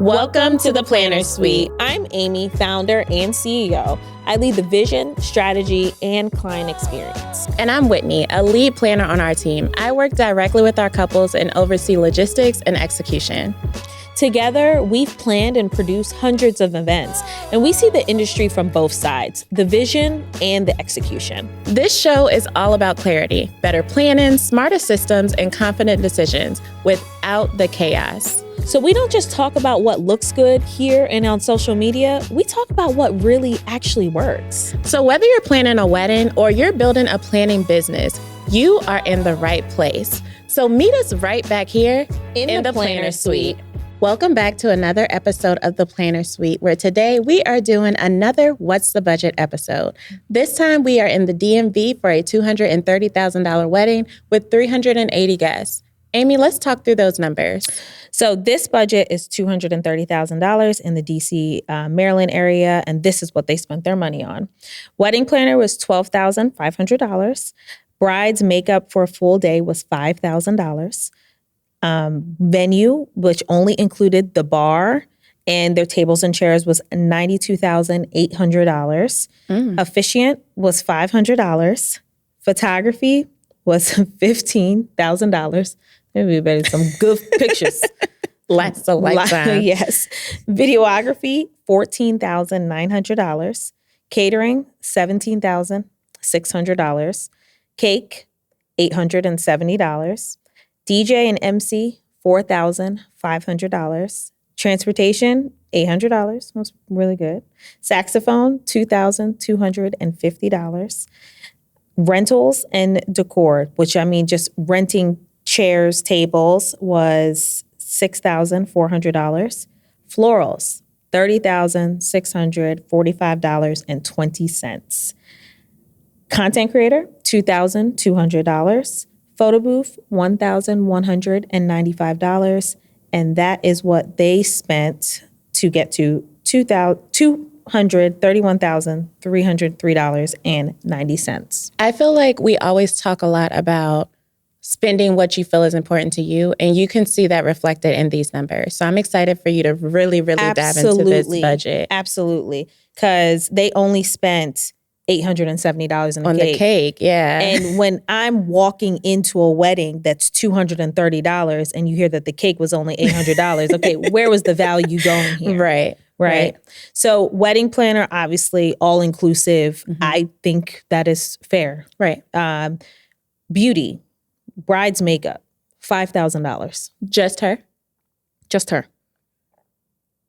Welcome to the Planner Suite. I'm Amy, founder and CEO. I lead the vision, strategy, and client experience. And I'm Whitney, a lead planner on our team. I work directly with our couples and oversee logistics and execution. Together, we've planned and produced hundreds of events, and we see the industry from both sides, the vision and the execution. This show is all about clarity, better planning, smarter systems, and confident decisions without the chaos. So we don't just talk about what looks good here and on social media, we talk about what really actually works. So whether you're planning a wedding or you're building a planning business, you are in the right place. So meet us right back here in the Planner Suite. Welcome back to another episode of the Planner Suite, where today we are doing another What's the Budget episode. This time we are in the DMV for a $230,000 wedding with 380 guests. Amy, let's talk through those numbers. So this budget is $230,000 in the DC, Maryland area, and this is what they spent their money on. Wedding planner was $12,500. Bride's makeup for a full day was $5,000. Venue, which only included the bar and their tables and chairs, was $92,800. Officiant was $500. Photography was $15,000. Maybe better some good pictures. Lots of lifetime. Yes. Videography, $14,900. Catering, $17,600. Cake, $870. DJ and Emcee, $4,500. Transportation, $800. That's really good. Saxophone, $2,250. Rentals and decor, which I mean just renting chairs, tables, was $6,400. Florals, $30,645.20. Content creator, $2,200. Photobooth, $1,195. And that is what they spent to get to $231,303.90. I feel like we always talk a lot about spending what you feel is important to you, and you can see that reflected in these numbers. So I'm excited for you to really dive into this budget. Absolutely. Because they only spent $870 on the cake. Yeah. And when I'm walking into a wedding that's $230 and you hear that the cake was only $800, okay, where was the value going here? Right. So wedding planner, obviously all inclusive. Mm-hmm. I think that is fair. Right. Beauty, bride's makeup, $5,000. Just her.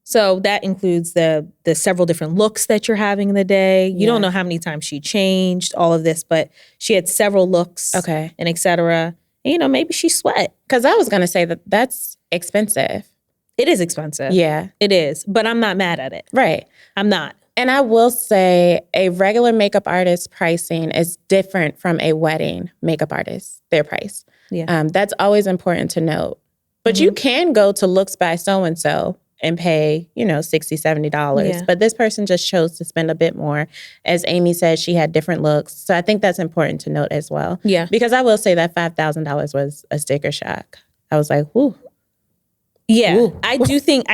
So that includes the several different looks that you're having in the day. You don't know how many times she changed all of this, but she had several looks, and et cetera. And, maybe she sweat. Because I was going to say that's expensive. It is expensive. Yeah. It is. But I'm not mad at it. Right. I'm not. And I will say a regular makeup artist pricing is different from a wedding makeup artist, their price. Yeah. That's always important to note. But you can go to Looks by so-and-so and pay, $60, $70. Yeah. But this person just chose to spend a bit more. As Amy said, she had different looks. So I think that's important to note as well. Yeah. Because I will say that $5,000 was a sticker shock. I was like, whoo. Yeah. Ooh. I do think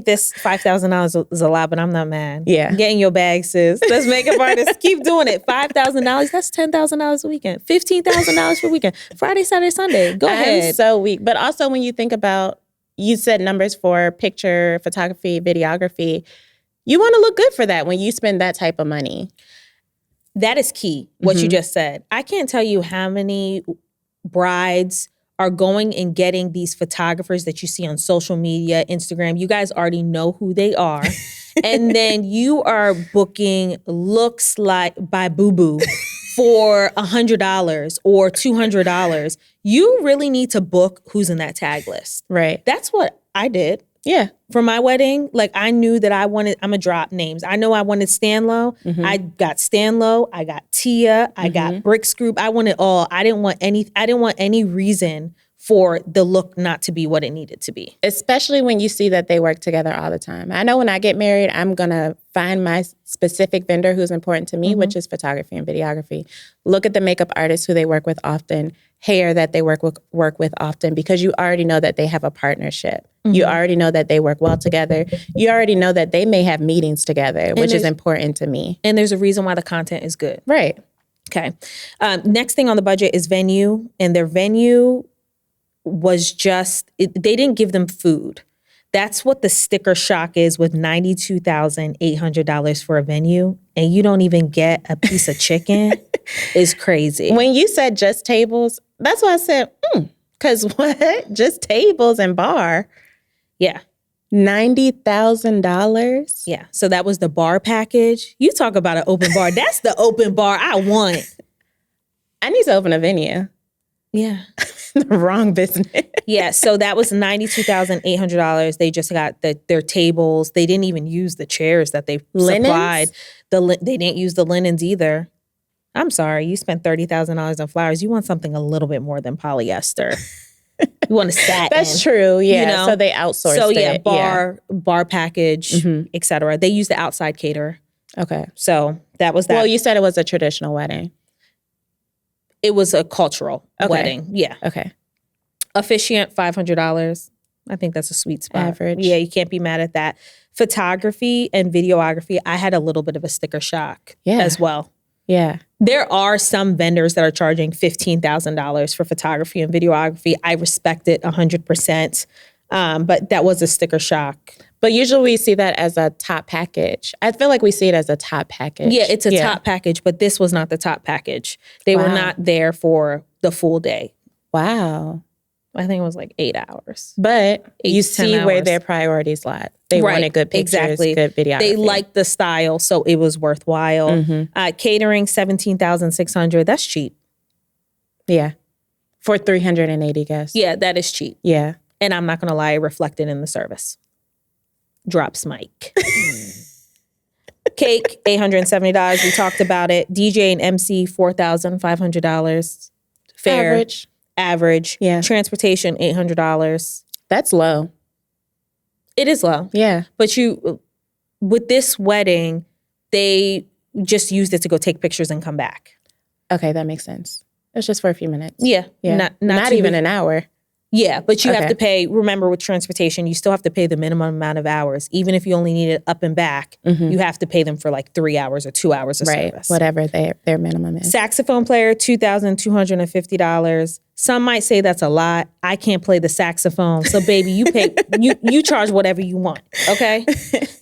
this $5,000 is a lot, but I'm not mad. Yeah. Get in your bag, sis. Let's makeup artists keep doing it. $5,000, that's $10,000 a weekend. $15,000 per weekend. Friday, Saturday, Sunday. Go ahead. I'm so weak. But also when you think about, you said numbers for picture, photography, videography. You want to look good for that when you spend that type of money. That is key, what you just said. I can't tell you how many brides are going and getting these photographers that you see on social media, Instagram. You guys already know who they are. And then you are booking looks like by Boo Boo for $100 or $200. You really need to book who's in that tag list. Right. That's what I did. Yeah. For my wedding, I knew that I'm going to drop names. I know I wanted Stanlow. Mm-hmm. I got Stanlow. I got Tia. I got Bricks Group. I wanted all. I didn't want any reason for the look not to be what it needed to be. Especially when you see that they work together all the time. I know when I get married, I'm going to find my specific vendor who's important to me, which is photography and videography. Look at the makeup artists who they work with often, hair that they work with often, because you already know that they have a partnership. You already know that they work well together. You already know that they may have meetings together, which is important to me. And there's a reason why the content is good. Right. Okay. Next thing on the budget is venue. And their venue was they didn't give them food. That's what the sticker shock is with $92,800 for a venue. And you don't even get a piece of chicken is crazy. When you said just tables, that's why I said, because what? Just tables and bar. Yeah. $90,000? Yeah. So that was the bar package. You talk about an open bar. That's the open bar I want. I need to open a venue. Yeah. The wrong business. Yeah. So that was $92,800. They just got their tables. They didn't even use the chairs that they supplied. They didn't use the linens either. I'm sorry. You spent $30,000 on flowers. You want something a little bit more than polyester. You want a satin. That's true. Yeah. You know? So they outsourced it. So yeah, bar package, et cetera. They used the outside caterer. Okay. So that was that. Well, you said it was a traditional wedding. It was a cultural wedding. Yeah. Okay. Officiant, $500. I think that's a sweet spot. Average. Yeah, you can't be mad at that. Photography and videography, I had a little bit of a sticker shock as well. Yeah. There are some vendors that are charging $15,000 for photography and videography. I respect it 100%. But that was a sticker shock. But usually we see that as a top package. I feel like we see it as a top package. Yeah, it's a top package, but this was not the top package. They were not there for the full day. Wow. I think it was like 8 hours. But you see where their priorities lie. They wanted good pictures, good videography. They liked the style, so it was worthwhile. Catering, $17,600. That's cheap. Yeah. For 380 guests. Yeah, that is cheap. Yeah. And I'm not going to lie, it reflected in the service. Drops mic. Cake, $870. We talked about it. DJ and MC, $4,500. Fair. Average. Yeah. Transportation, $800. That's low. It is low. Yeah. But with this wedding, they just used it to go take pictures and come back. Okay, that makes sense. It's just for a few minutes. Yeah. Not even an hour. Yeah, but you have to pay, remember with transportation, you still have to pay the minimum amount of hours. Even if you only need it up and back, you have to pay them for like 3 hours or 2 hours of service. Whatever their minimum is. Saxophone player, $2,250. Some might say that's a lot. I can't play the saxophone. So baby, you pay you charge whatever you want. Okay?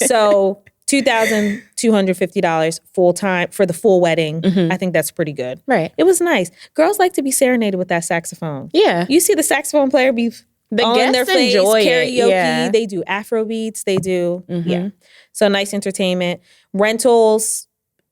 So $2,250 full time for the full wedding. I think that's pretty good. Right. It was nice. Girls like to be serenaded with that saxophone. Yeah. You see the saxophone player be on their face, enjoy karaoke. it. Yeah. They do Afro beats. They do, So nice entertainment. Rentals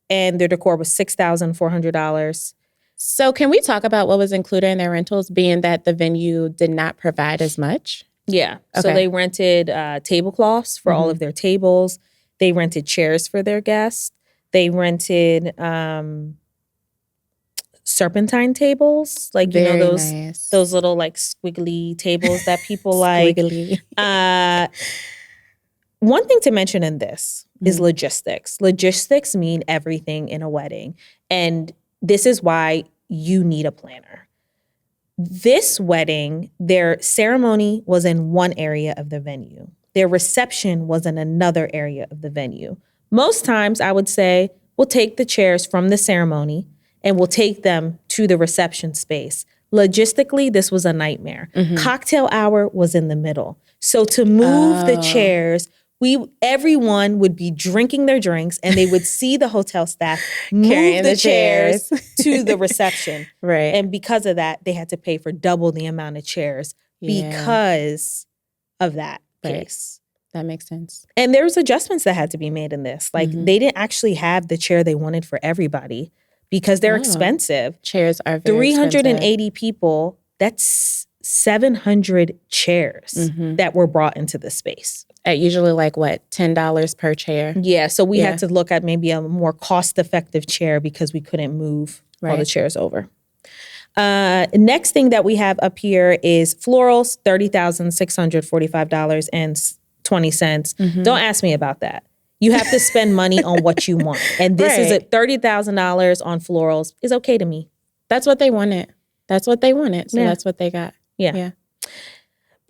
and their decor was $6,400. So can we talk about what was included in their rentals, being that the venue did not provide as much? Yeah. Okay. So they rented tablecloths for all of their tables. They rented chairs for their guests. They rented serpentine tables, like Very those nice. those little like squiggly tables that people like. One thing to mention in this is logistics. Logistics mean everything in a wedding, and this is why you need a planner. This wedding, their ceremony was in one area of the venue. Their reception was in another area of the venue. Most times, I would say, we'll take the chairs from the ceremony and we'll take them to the reception space. Logistically, this was a nightmare. Cocktail hour was in the middle. So to move the chairs, everyone would be drinking their drinks and they would see the hotel staff move the chairs to the reception. Right. And because of that, they had to pay for double the amount of chairs because of that case. That makes sense. And there was adjustments that had to be made in this. Like they didn't actually have the chair they wanted for everybody because they're expensive. Chairs are very 380 people, that's 700 chairs that were brought into the space. At usually like what, $10 per chair? Yeah, so we had to look at maybe a more cost-effective chair because we couldn't move all the chairs over. Next thing that we have up here is Florals, $30,645.20. Don't ask me about that. You have to spend money on what you want. And this is at $30,000 on Florals is okay to me. That's what they wanted. So that's what they got. Yeah.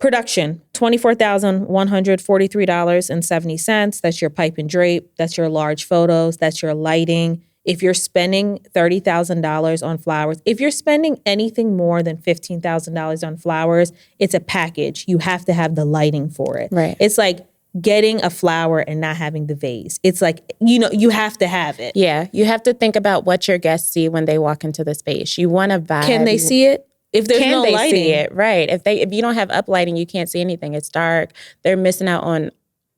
Production, $24,143.70. That's your pipe and drape. That's your large photos. That's your lighting. If you're spending $30,000 on flowers, if you're spending anything more than $15,000 on flowers, it's a package. You have to have the lighting for it. Right. It's like getting a flower and not having the vase. It's like, you have to have it. Yeah. You have to think about what your guests see when they walk into the space. You want to vibe. Can they see it? If there's no lighting. Can they see it? Right. If you don't have up lighting, you can't see anything. It's dark. They're missing out on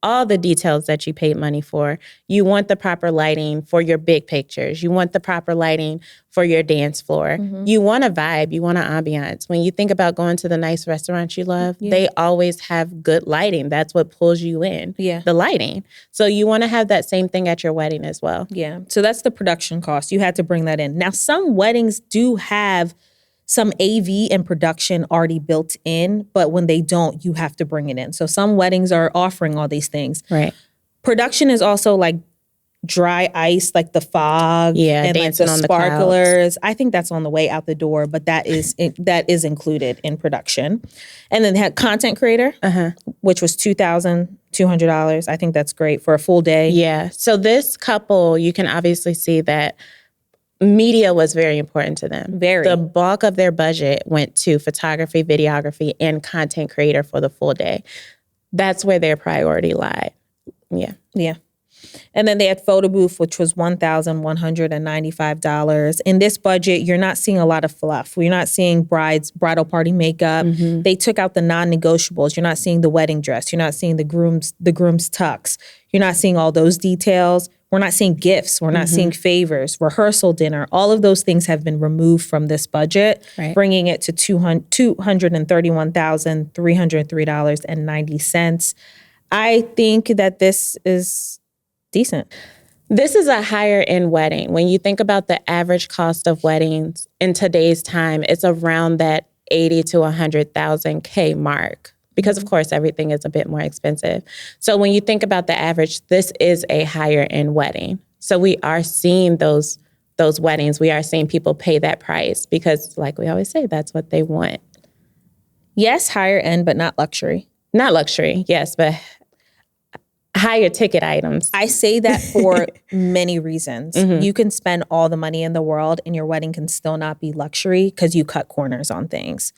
all the details that you paid money for. You want the proper lighting for your big pictures. You want the proper lighting for your dance floor. You want a vibe. You want an ambiance. When you think about going to the nice restaurants you love, they always have good lighting. That's what pulls you in, the lighting. So you want to have that same thing at your wedding as well. Yeah. So that's the production cost. You had to bring that in. Now, some weddings do have some AV and production already built in, but when they don't, you have to bring it in. So some weddings are offering all these things. Right. Production is also like dry ice, like the fog and like the sparklers. I think that's on the way out the door, but that is included in production. And then they had content creator, which was $2,200. I think that's great for a full day. Yeah. So this couple, you can obviously see that media was very important to them. Very. The bulk of their budget went to photography, videography, and content creator for the full day. That's where their priority lied. Yeah. Yeah. And then they had Photobooth, which was $1,195. In this budget, you're not seeing a lot of fluff. You're not seeing bridal party makeup. They took out the non-negotiables. You're not seeing the wedding dress. You're not seeing the groom's tux. You're not seeing all those details. We're not seeing gifts. We're not seeing favors, rehearsal dinner. All of those things have been removed from this budget, bringing it to $231,303.90. I think that this is decent. This is a higher end wedding. When you think about the average cost of weddings in today's time, it's around that 80 to 100,000 K mark. Because of course, everything is a bit more expensive. So when you think about the average, this is a higher end wedding. So we are seeing those weddings. We are seeing people pay that price because, like we always say, that's what they want. Yes, higher end, but not luxury. Not luxury, yes, but higher ticket items. I say that for many reasons. You can spend all the money in the world and your wedding can still not be luxury because you cut corners on things.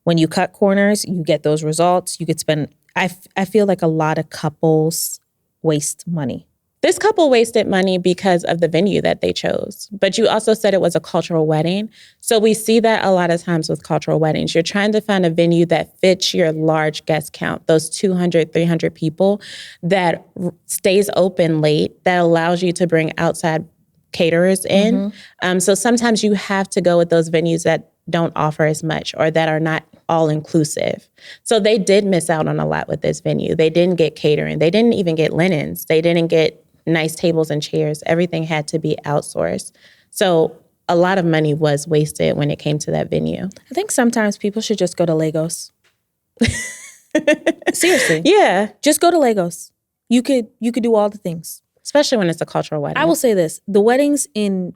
When you cut corners, you get those results. You could spend, I feel like a lot of couples waste money. This couple wasted money because of the venue that they chose. But you also said it was a cultural wedding. So we see that a lot of times with cultural weddings. You're trying to find a venue that fits your large guest count, those 200, 300 people, that stays open late, that allows you to bring outside caterers in. So sometimes you have to go with those venues that don't offer as much or that are not all inclusive. So they did miss out on a lot with this venue. They didn't get catering. They didn't even get linens. They didn't get nice tables and chairs. Everything had to be outsourced. So a lot of money was wasted when it came to that venue. I think sometimes people should just go to Lagos. Seriously. Yeah. Just go to Lagos. You could do all the things. Especially when it's a cultural wedding. I will say this. The weddings in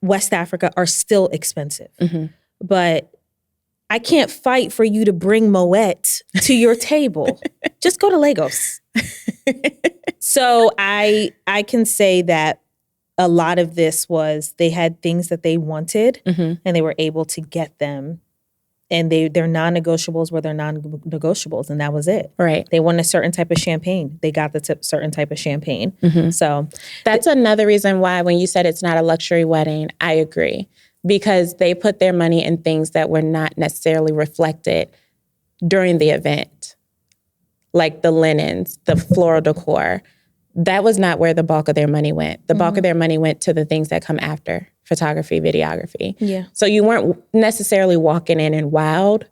West Africa are still expensive. But I can't fight for you to bring Moet to your table. Just go to Lagos. So I can say that a lot of this was they had things that they wanted and they were able to get them. And their non-negotiables were their non-negotiables, and that was it. Right. They wanted a certain type of champagne. They got the certain type of champagne. So that's another reason why when you said it's not a luxury wedding, I agree. Because they put their money in things that were not necessarily reflected during the event. Like the linens, the floral decor. That was not where the bulk of their money went. The bulk of their money went to the things that come after. Photography, videography. Yeah. So you weren't necessarily walking in and wowed,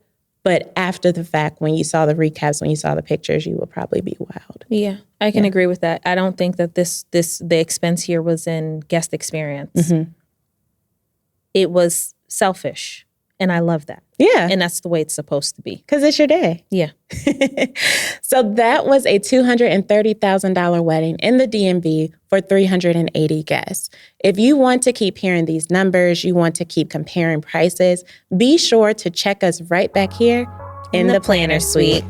but after the fact, when you saw the recaps, when you saw the pictures, you would probably be wowed. Yeah, I can agree with that. I don't think that the expense here was in guest experience. It was selfish. And I love that. Yeah. And that's the way it's supposed to be. Because it's your day. Yeah. So that was a $230,000 wedding in the DMV for 380 guests. If you want to keep hearing these numbers, you want to keep comparing prices, be sure to check us right back here in the Planner Suite.